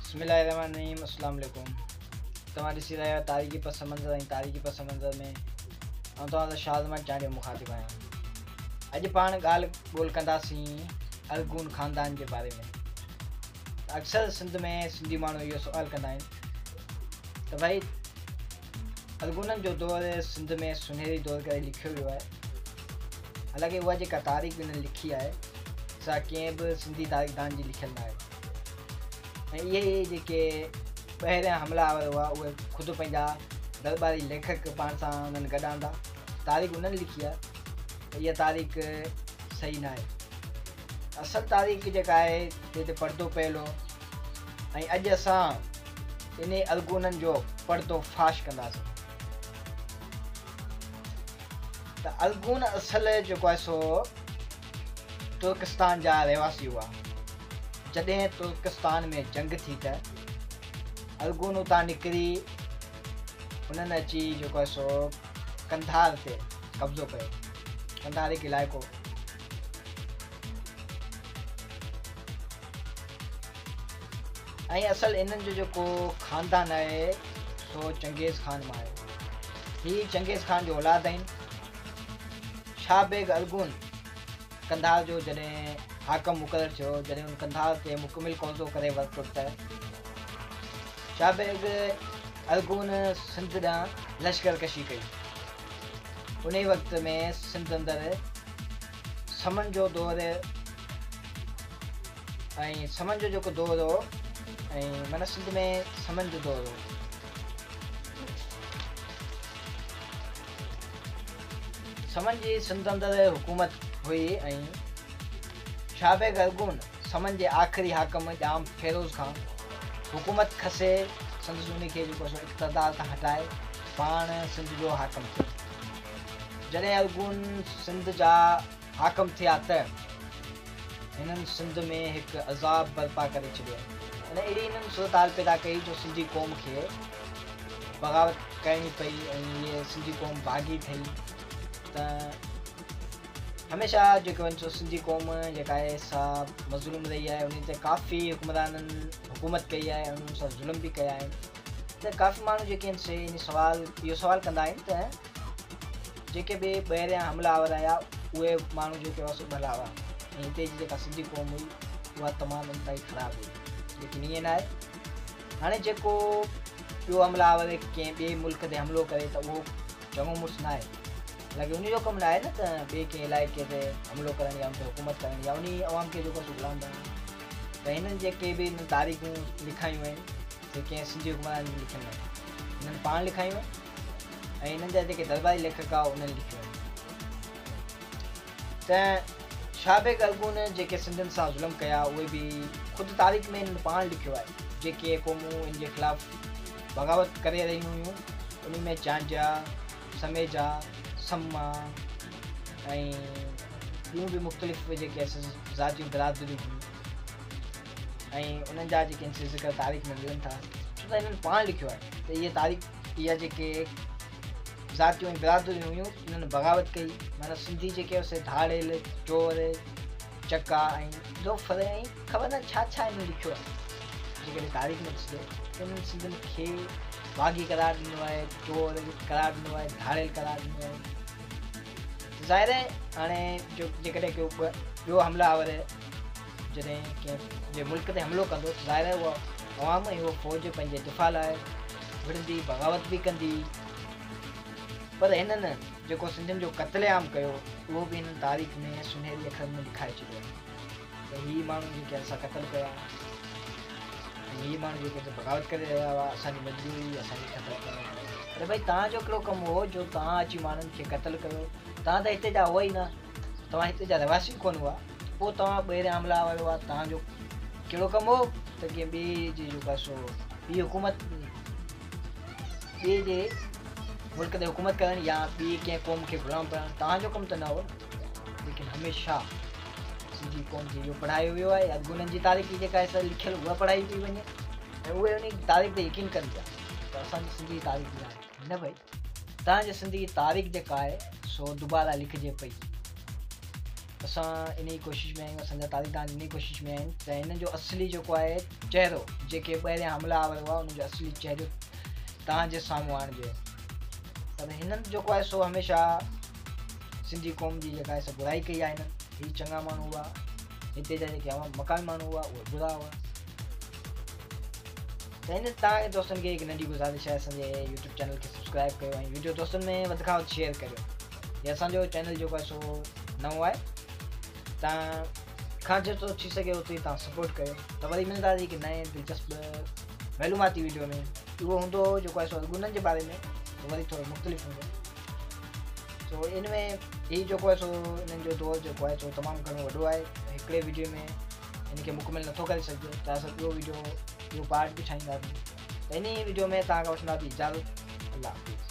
बिस्मिल्लाहिर्रहमानिर्रहीम। अस्सलाम वालेकुम। तव्हां ॾिसी रहिया आहियो तारीख़ी पस मंज़र ऐं तारीख़ी पस मंज़र में तव्हां शाज़मान चांडियो मुखातिब आहियां। अॼु पाण ॻाल्हि ॿोल कंदासीं अलगून ख़ानदान जे बारे में। अक्सर सिंध में सिंधी माण्हू इहो सुवालु कंदा आहिनि त भई अलगूननि जो दौरु सिंध में सुनहरी दौरु करे लिखियो वियो आहे। हालांकि उहा जेका तारीख़ हिननि लिखी आहे सा कंहिं बि सिंधी तारीख़दान जी लिखियलु न आहे। ऐं इहे जेके पहिरियां हमलावर हुआ उहे ख़ुदि पंहिंजा दरबारी लेखक पाण सां उन्हनि गॾांदा। तारीख़ उन्हनि लिखी आहे त इहा तारीख़ सही न आहे। असल तारीख़ जेका आहे हिते पर्दो पयलो ऐं अॼु असां इन अलगूननि जो पर्दो फाश कंदासीं। त अलगून असल जेको आहे सो तुर्किस्तान जा रहवासी हुआ। जॾहिं तुर्किस्तान में जंग थी त अलगून उतां निकिरी उन्हनि अची जेको आहे सो कंधार ते कब्ज़ो कयो। कंधार हिकु इलाइक़ो ऐं असल इन्हनि जो जेको ख़ानदान आहे सो चंगेज़ खान मां आहे। हीअ चंगेज़ खान जो औलाद आहिनि। शाह बेग अलगून कंधार जो जॾहिं हाकम मुक़ररु थियो, जॾहिं उन कंधार ते मुकमिल कब्ज़ो करे वरितो त शाह बेग अलगून सिंध ॾांहुं लश्करकशी कई। उन वक़्त में सिंध अंदरि समन जो दौरु ऐं समन जो जेको दौरु हो ऐं माना सिंध में समन जो दौरु हो। समन जी सिंध अंदरि हुकूमत हुई ऐं शाह बेग अलगून समन जे आख़िरी हाकम जाम फेरोज़ खान हुकूमत खसे संदसि उन खे जेको इक़्तिदार खां हटाए पाण सिंध जो हाकम थियो। जॾहिं अलगून सिंध जा हाकम थिया त हिननि सिंध में हिकु अज़ाब बर्पा करे छॾियो ऐं अहिड़ी हिननि सूरत पैदा कई जो सिंधी क़ौम खे बग़ावत करणी पई ऐं इहे सिंधी क़ौम भागी ठही। त हमेशह जेको आहिनि सो सिंधी क़ौम जेका आहे सा मज़लूम रही आहे। उन ते काफ़ी हुकुमराननि हुकूमत कई आहे ऐं उन्हनि सां ज़ुल्म बि कया आहिनि। त काफ़ी माण्हू जेके आहिनि से इन इहो सवालु कंदा आहिनि त जेके बि ॿाहिरियां हमलावर आया उहे माण्हू जेके हुआ सो भला हुआ ऐं हिते जी जेका सिंधी क़ौम हुई उहा तमामु इंतहाई ख़राबु हुई। लेकिन ईअं न आहे। हाणे जेको ॿियो हमलावर कंहिं ॿिए मुल्क ते हमिलो करे त उहो चङो मुड़ुसु न आहे। हालांकि उन जो कमु न आहे न त ॿिए कंहिं इलाइक़े ते हमिलो करणु या उन ते हुकूमत करणु या उन अवाम खे जेको गुलाम करणु। त हिननि जेके बि हिन तारीख़ूं लिखायूं आहिनि से कंहिं सिंधी हुकमराननि जी लिखियलु आहिनि। हिननि पाण लिखायूं आहिनि ऐं हिननि जा जेके दरबारी लेखक आहे उन्हनि लिखियो आहिनि। त शाह बेग अलगून जेके सिंधियुनि सां ज़ुल्म कया उहे बि ख़ुदि तारीख़ में हिननि पाण लिखियो आहे। जेके क़ौमूं इन जे ख़िलाफ़ु बग़ावत करे रहियूं हुयूं उन में झांझा, समेजा, सम्मा ऐं ॿियूं बि मुख़्तलिफ़ जेके ज़ातियूं बिरादरियूं हुयूं ऐं उन्हनि जा जेके आहिनि ज़िक्र तारीख़ में मिलनि था छो त हिननि पाण लिखियो आहे त इहा तारीख़ इहा जेके ज़ातियूं ऐं बिरादरियूं हुयूं इन्हनि बग़ावत कई। माना सिंधी जेके हुआ धाड़ेल, चोर, चका ऐं जोफ़र ऐं ख़बर न छा छा हिननि लिखियो आहे। जेकॾहिं तारीख़ में ॾिसजे त हिननि सिंधियुनि खे बाग़ी करार ॾिनो आहे, चोर करार ॾिनो आहे, धाड़ेल करार ॾिनो आहे। ज़ाहिर आहे हाणे जेकॾहिं को ॿियो हमलावर जॾहिं कंहिं जे मुल्क ते हमिलो कंदो त ज़ाहिर आहे उहा अवाम ऐं उहा फ़ौज पंहिंजे दिफ़ा लाइ विढ़ंदी, बग़ावत बि कंदी। पर हिननि जेको सिंधियुनि जो क़त्लेआम कयो उहो बि हिननि तारीख़ में सुनहरी अखरनि में लिखाए छॾियो आहे त हीअ माण्हू जेके असां क़तलु कया ऐं हीअ माण्हू जेके बग़ावत करे रहिया हुआ असांजी मजबूरी असांखे क़तलु कयो। अरे भई तव्हांजो कहिड़ो कमु हो जो तव्हां अची माण्हुनि खे क़तलु कयो? तव्हां त हिते जा हुआ ई न, तव्हां हिते जा रहवासी कोन हुआ, पोइ तव्हां ॿाहिरियां हमलावर हुआ। तव्हांजो कहिड़ो कमु हो त कंहिं ॿिए जी जेका सो ॿी हुकूमत ॿिए जे मुल्क ते हुकूमत करणु या ॿी कंहिं क़ौम खे ग़ुलाम करणु तव्हांजो कमु त न हो। लेकिन हमेशह सिंधी क़ौम खे इहो पढ़ायो वियो आहे। अलगूननि जी तारीख़ जेका आहे लिखियलु उहा पढ़ाई पई वञे ऐं उहे उन तारीख़ ते यकीन कनि पिया त असांजी सिंधी तारीख़ न आहे। न भई तव्हांजी सिंधी तारीख़ जेका आहे सो दुबारा लिखिजे पई। असां इन ई कोशिशि में आहियूं, असांजा तारीख़दान इन ई कोशिशि में आहिनि त हिन जो असली जेको आहे चहिरो, जेके ॿाहिरियां हमलावर हुआ उनजो असली चहिरो तव्हांजे साम्हूं आणिजे। पर हिननि जेको आहे सो हमेशह सिंधी क़ौम जी जेका आहे सो बुराई कई आहे। हिननि ही चङा माण्हू हुआ, हिते जा जेके मकान माण्हू हुआ उहे बुरा हुआ। त हिन तव्हांजे दोस्तनि खे हिकु नंढी गुज़ारिश आहे, असांजे यूट्यूब चैनल खे सब्सक्राइब कयो ऐं वीडियो दोस्तनि में वधि खां वधि शेयर करियो। हे असांजो चैनल जेको आहे सो नओं आहे, तव्हां खां जेतिरो थी सघे ओतिरी तव्हां सपोर्ट कयो। त वरी मिलंदासीं हिकु नए दिलचस्प मालूमाती वीडियो में। उहो हूंदो जेको आहे सो गुननि जे बारे में, वरी थोरो मुख़्तलिफ़ हूंदो। सो इन में ही जेको आहे सो इन्हनि जो दौर जेको आहे सो तमामु घणो वॾो आहे। हिकिड़े वीडियो में इनखे मुकमिल नथो करे सघिजे, त असां ॿियो पार्ट बि ठाहींदासीं। त इन वीडियो में तव्हां खां वठंदासीं इजाज़त। अल्लाह हाफ़िज़।